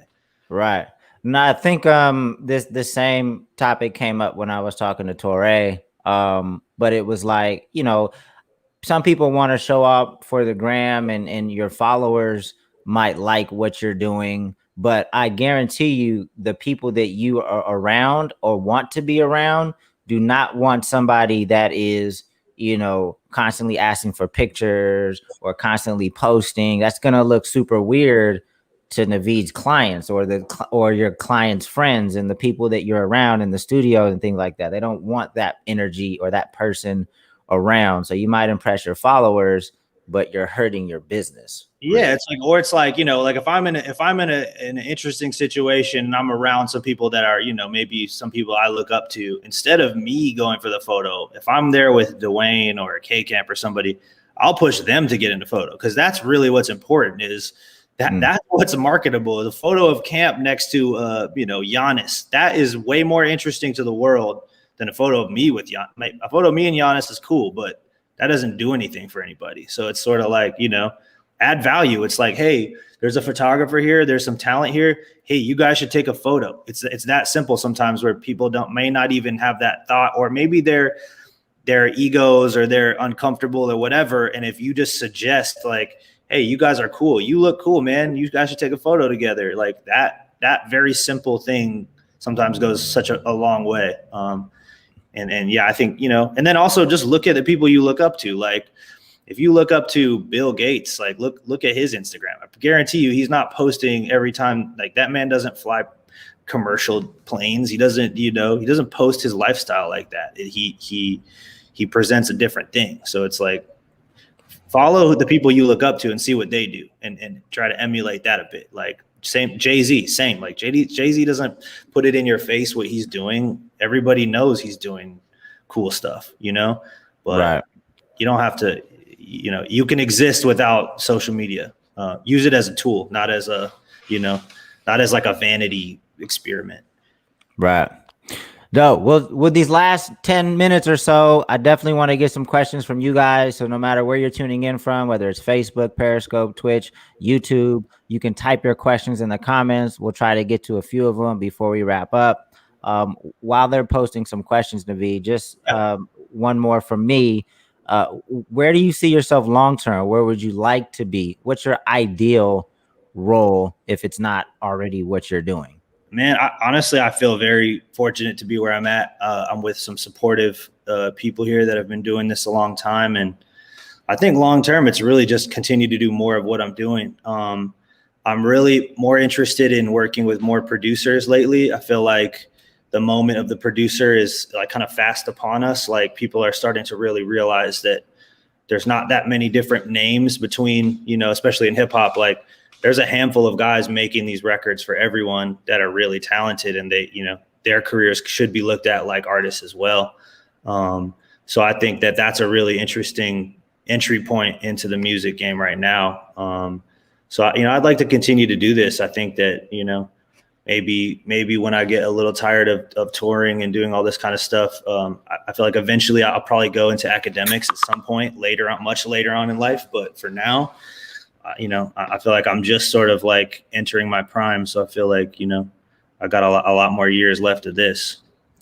Right. No, I think the same topic came up when I was talking to Torre. But it was like, some people want to show up for the gram, and your followers might like what you're doing, but I guarantee you, the people that you are around or want to be around do not want somebody that is, constantly asking for pictures or constantly posting. That's going to look super weird to Naveed's clients, or your clients' friends, and the people that you're around in the studio and things like that. They don't want that energy or that person around. So you might impress your followers, but you're hurting your business. Yeah, really. It's like, like, if I'm in an interesting situation and I'm around some people that are, maybe some people I look up to, instead of me going for the photo, if I'm there with Dwayne or K Camp or somebody, I'll push them to get in the photo, because that's really what's important. Is That's what's marketable. The photo of Camp next to Giannis, that is way more interesting to the world than a photo of me with Giannis. A photo of me and Giannis is cool, but that doesn't do anything for anybody. So it's sort of like, add value. It's like, hey, there's a photographer here, there's some talent here. Hey, you guys should take a photo. It's that simple sometimes, where people may not even have that thought, or maybe their egos, or they're uncomfortable or whatever. And if you just suggest like, hey, you guys are cool, you look cool, man, you guys should take a photo together, like that very simple thing sometimes goes such a long way. And yeah, I think, and then also just look at the people you look up to. Like if you look up to Bill Gates, like look at his Instagram. I guarantee you he's not posting every time. Like that man doesn't fly commercial planes. He doesn't, he doesn't post his lifestyle like that. He presents a different thing. So it's like, follow the people you look up to and see what they do, and try to emulate that a bit. Like same Jay-Z, same. Like Jay-Z doesn't put it in your face what he's doing. Everybody knows he's doing cool stuff, but right. You don't have to, you can exist without social media. Use it as a tool, not as like a vanity experiment. Right. No, well, with these last 10 minutes or so, I definitely want to get some questions from you guys. So no matter where you're tuning in from, whether it's Facebook, Periscope, Twitch, YouTube, you can type your questions in the comments. We'll try to get to a few of them before we wrap up. While they're posting some questions, Naveed, just one more from me. Where do you see yourself long-term? Where would you like to be? What's your ideal role if it's not already what you're doing? Man, honestly, I feel very fortunate to be where I'm at. I'm with some supportive people here that have been doing this a long time. And I think long term, it's really just continue to do more of what I'm doing. I'm really more interested in working with more producers lately. I feel like the moment of the producer is like kind of fast upon us. Like people are starting to really realize that there's not that many different names between, especially in hip hop, like there's a handful of guys making these records for everyone that are really talented, and they, their careers should be looked at like artists as well. So I think that that's a really interesting entry point into the music game right now. So, I'd like to continue to do this. I think that, maybe when I get a little tired of touring and doing all this kind of stuff, I feel like eventually I'll probably go into academics at some point much later on in life. But for now, I feel like I'm just sort of like entering my prime. So I feel like, I got a lot more years left of this.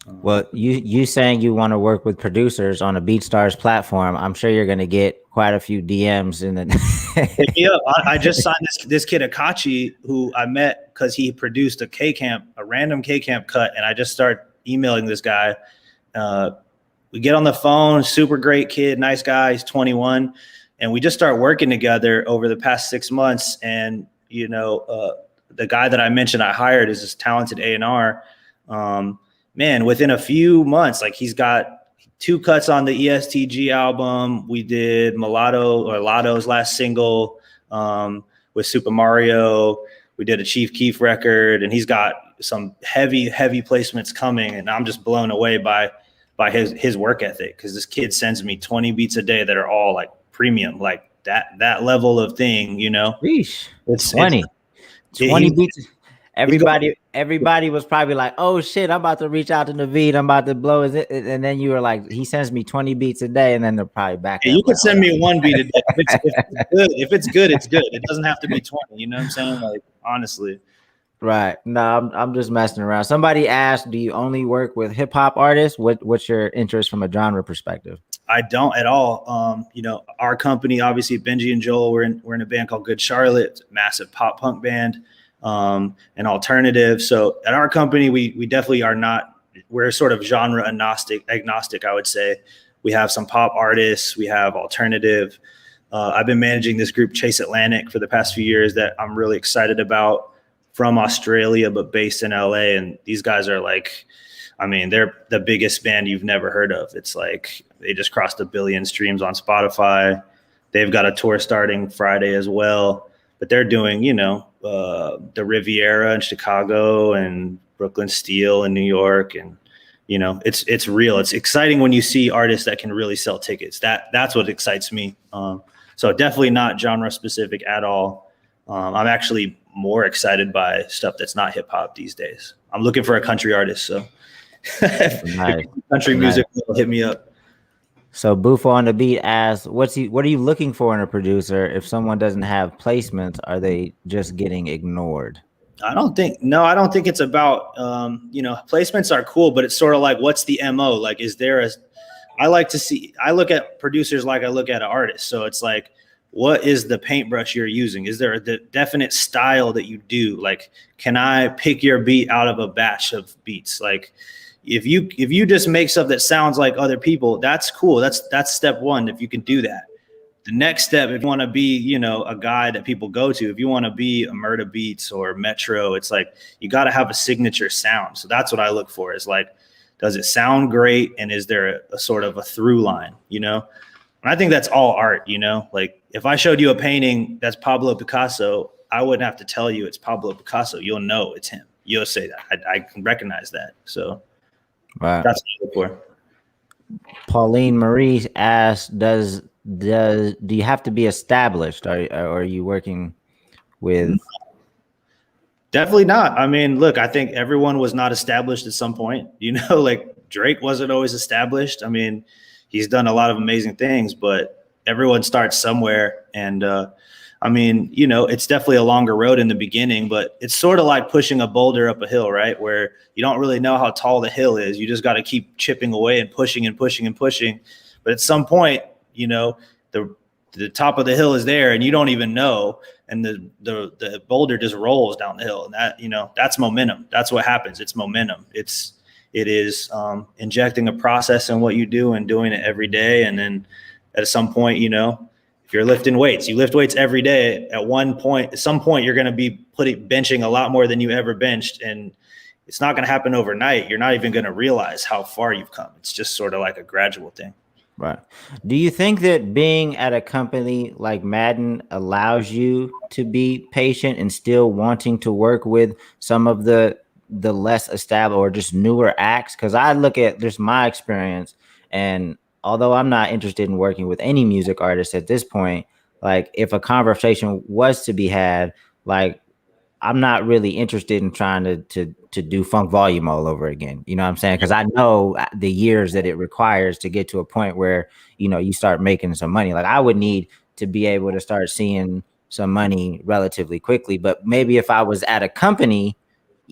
Well, you saying you want to work with producers on a BeatStars platform, I'm sure you're going to get quite a few DMs in the. Hit me up. I just signed this kid Achi, who I met because he produced a random K-Camp cut, and I just start emailing this guy. We get on the phone, super great kid, nice guy, he's 21. And we just start working together over the past 6 months. And, the guy that I mentioned I hired is this talented A&R. Man, within a few months, like he's got 2 cuts on the ESTG album. We did Lotto's last single with Super Mario. We did a Chief Keef record, and he's got some heavy placements coming. And I'm just blown away by his work ethic, because this kid sends me 20 beats a day that are all like premium, like that level of thing, Sheesh. It's 20 beats. Everybody was probably like, oh shit, I'm about to reach out to Naveed, I'm about to blow his, and then you were like, he sends me 20 beats a day, and then they're probably back. You could send me 1 beat a day. If it's good, it's good. It doesn't have to be 20. You know what I'm saying? Like, honestly. Right. No, I'm just messing around. Somebody asked, do you only work with hip hop artists? What's your interest from a genre perspective? I don't at all. Our company, obviously, Benji and Joel, we're in a band called Good Charlotte. It's a massive pop punk band, and alternative. So at our company, we definitely are not. We're sort of genre agnostic, I would say. We have some pop artists. We have alternative. I've been managing this group Chase Atlantic for the past few years that I'm really excited about, from Australia but based in LA. And these guys are like, they're the biggest band you've never heard of. It's like they just crossed 1 billion streams on Spotify. They've got a tour starting Friday as well, but they're doing, the Riviera in Chicago and Brooklyn Steel in New York. And, it's real. It's exciting when you see artists that can really sell tickets. That's what excites me. So definitely not genre specific at all. I'm actually more excited by stuff that's not hip hop these days. I'm looking for a country artist, so Nice. if country music will hit me up. So Bufo on the Beat asks, what are you looking for in a producer? If someone doesn't have placements, are they just getting ignored? I don't think it's about, placements are cool, but it's sort of like, what's the MO? Like, I look at producers like I look at an artist. So it's like, what is the paintbrush you're using? Is there a definite style that you do? Like, can I pick your beat out of a batch of beats? Like, if you just make stuff that sounds like other people, that's cool. That's step one. If you can do that. The next step, if you want to be, a guy that people go to, if you want to be a Murda Beats or Metro, it's like, you got to have a signature sound. So that's what I look for, is like, does it sound great? And is there a sort of a through line, And I think that's all art, like if I showed you a painting that's Pablo Picasso, I wouldn't have to tell you it's Pablo Picasso. You'll know it's him. You'll say that. I can recognize that. So right. That's what I look for. Pauline Marie asked, do you have to be established? Or are you working with? Definitely not. I mean, look, I think everyone was not established at some point, like Drake wasn't always established. I mean, he's done a lot of amazing things, but everyone starts somewhere. And it's definitely a longer road in the beginning, but it's sort of like pushing a boulder up a hill, right? Where you don't really know how tall the hill is. You just got to keep chipping away and pushing and pushing and pushing. But at some point, the top of the hill is there and you don't even know. And the boulder just rolls down the hill. And that, that's momentum. That's what happens. It's momentum. It is injecting a process in what you do and doing it every day. And then at some point, if you're lifting weights, you lift weights every day. At some point, you're going to be benching a lot more than you ever benched. And it's not going to happen overnight. You're not even going to realize how far you've come. It's just sort of like a gradual thing. Right. Do you think that being at a company like Madden allows you to be patient and still wanting to work with some of the less established or just newer acts? Because I look at just my experience, and although I'm not interested in working with any music artist at this point, like if a conversation was to be had, like I'm not really interested in trying to do Funk Volume all over again. You know what I'm saying? Because I know the years that it requires to get to a point where, you start making some money. Like I would need to be able to start seeing some money relatively quickly. But maybe if I was at a company,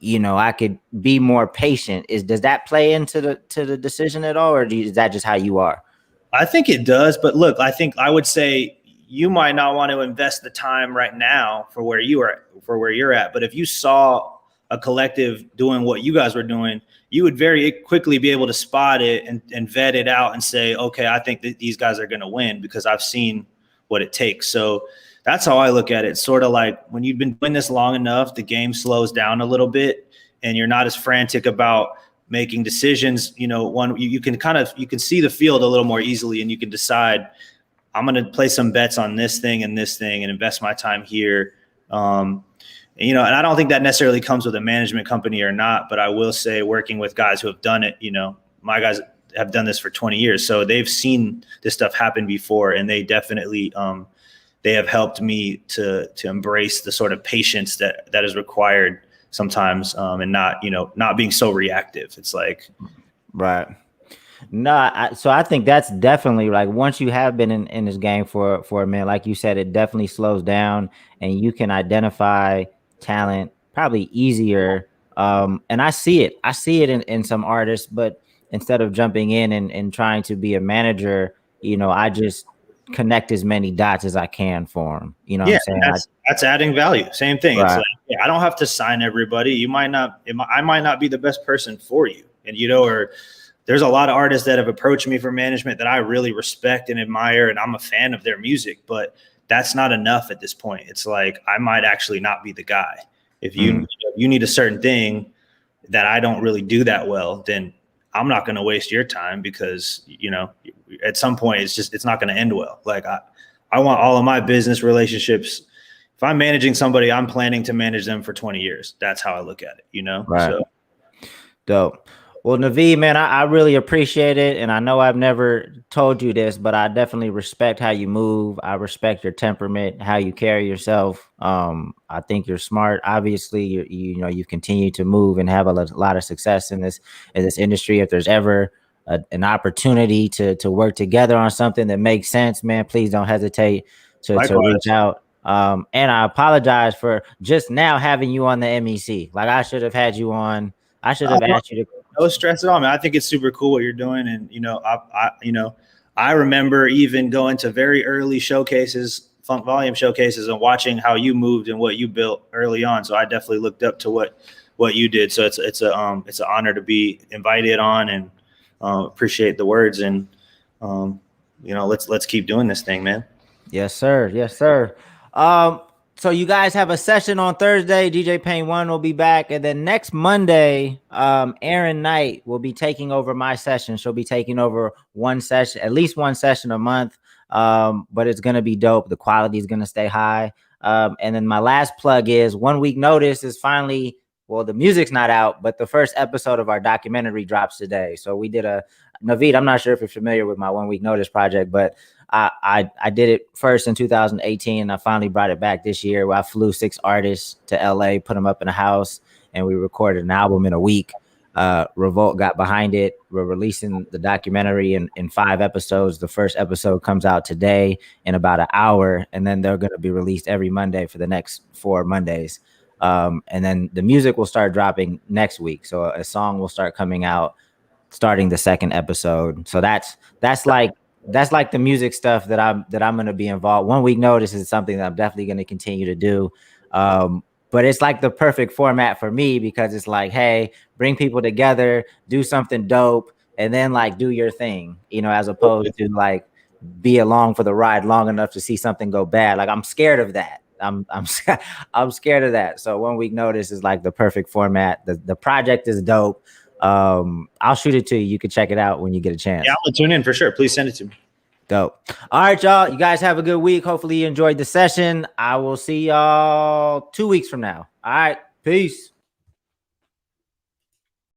I could be more patient. Does that play into the decision at all? Or is that just how you are? I think it does. But look, I would say you might not want to invest the time right now for where you're at. But if you saw a collective doing what you guys were doing, you would very quickly be able to spot it and vet it out and say, okay, I think that these guys are going to win because I've seen what it takes. So that's how I look at it. It's sort of like when you've been doing this long enough, the game slows down a little bit and you're not as frantic about making decisions. You can see the field a little more easily and you can decide, I'm going to play some bets on this thing and invest my time here. And I don't think that necessarily comes with a management company or not, but I will say working with guys who have done it, my guys have done this for 20 years. So they've seen this stuff happen before and they definitely, they have helped me to embrace the sort of patience that is required sometimes and not being so reactive. It's like, right. No, so I think that's definitely like once you have been in this game for a minute, like you said, it definitely slows down and you can identify talent probably easier. And I see it in some artists, but instead of jumping in and trying to be a manager, I just connect as many dots as I can for them. You know what I'm saying? That's adding value. Same thing. Right. It's like, I don't have to sign everybody. I might not be the best person for you. And, or there's a lot of artists that have approached me for management that I really respect and admire, and I'm a fan of their music, but that's not enough at this point. It's like, I might actually not be the guy. If you need a certain thing that I don't really do that well, then I'm not going to waste your time because, at some point it's not going to end well. Like I want all of my business relationships. If I'm managing somebody, I'm planning to manage them for 20 years. That's how I look at it, Right. So. Dope. Well, Naveed, man, I really appreciate it. And I know I've never told you this, but I definitely respect how you move. I respect your temperament, how you carry yourself. I think you're smart. Obviously, you know, you continue to move and have a lot of success in this industry. If there's ever an opportunity to work together on something that makes sense, man, please don't hesitate to reach out. And I apologize for just now having you on the MEC. Like I should have had you on. I should have asked you to. No stress at all, man. I think it's super cool what you're doing, and I remember even going to very early showcases, Funk Volume showcases, and watching how you moved and what you built early on. So I definitely looked up to what you did. So it's an honor to be invited on, and appreciate the words, and let's keep doing this thing, man. Yes, sir. Yes, sir. So you guys have a session on Thursday. DJ Pain 1 will be back. And then next Monday, Aaron Knight will be taking over my session. She'll be taking over one session, at least one session a month. But it's going to be dope. The quality is going to stay high. And then my last plug is 1 week notice is finally, well, the music's not out, but the first episode of our documentary drops today. So we did Naveed, I'm not sure if you're familiar with my 1 week notice project, but I did it first in 2018, and I finally brought it back this year, where I flew 6 artists to LA, put them up in a house, and we recorded an album in a week. Revolt got behind it. We're releasing the documentary in 5 episodes. The first episode comes out today in about an hour, and then they're going to be released every Monday for the next 4 Mondays. And then the music will start dropping next week. So a song will start coming out starting the second episode. So that's like the music stuff that I'm going to be involved. 1 week notice is something that I'm definitely going to continue to do. But it's like the perfect format for me, because it's like, hey, bring people together, do something dope, and then like do your thing, as opposed to like be along for the ride long enough to see something go bad. Like I'm scared of that. I'm scared of that. So 1 week notice is like the perfect format. The project is dope. I'll shoot it to you. You can check it out when you get a chance. Yeah, I'll tune in for sure. Please send it to me. Dope. All right, y'all. You guys have a good week. Hopefully you enjoyed the session. I will see y'all 2 weeks from now. All right. Peace.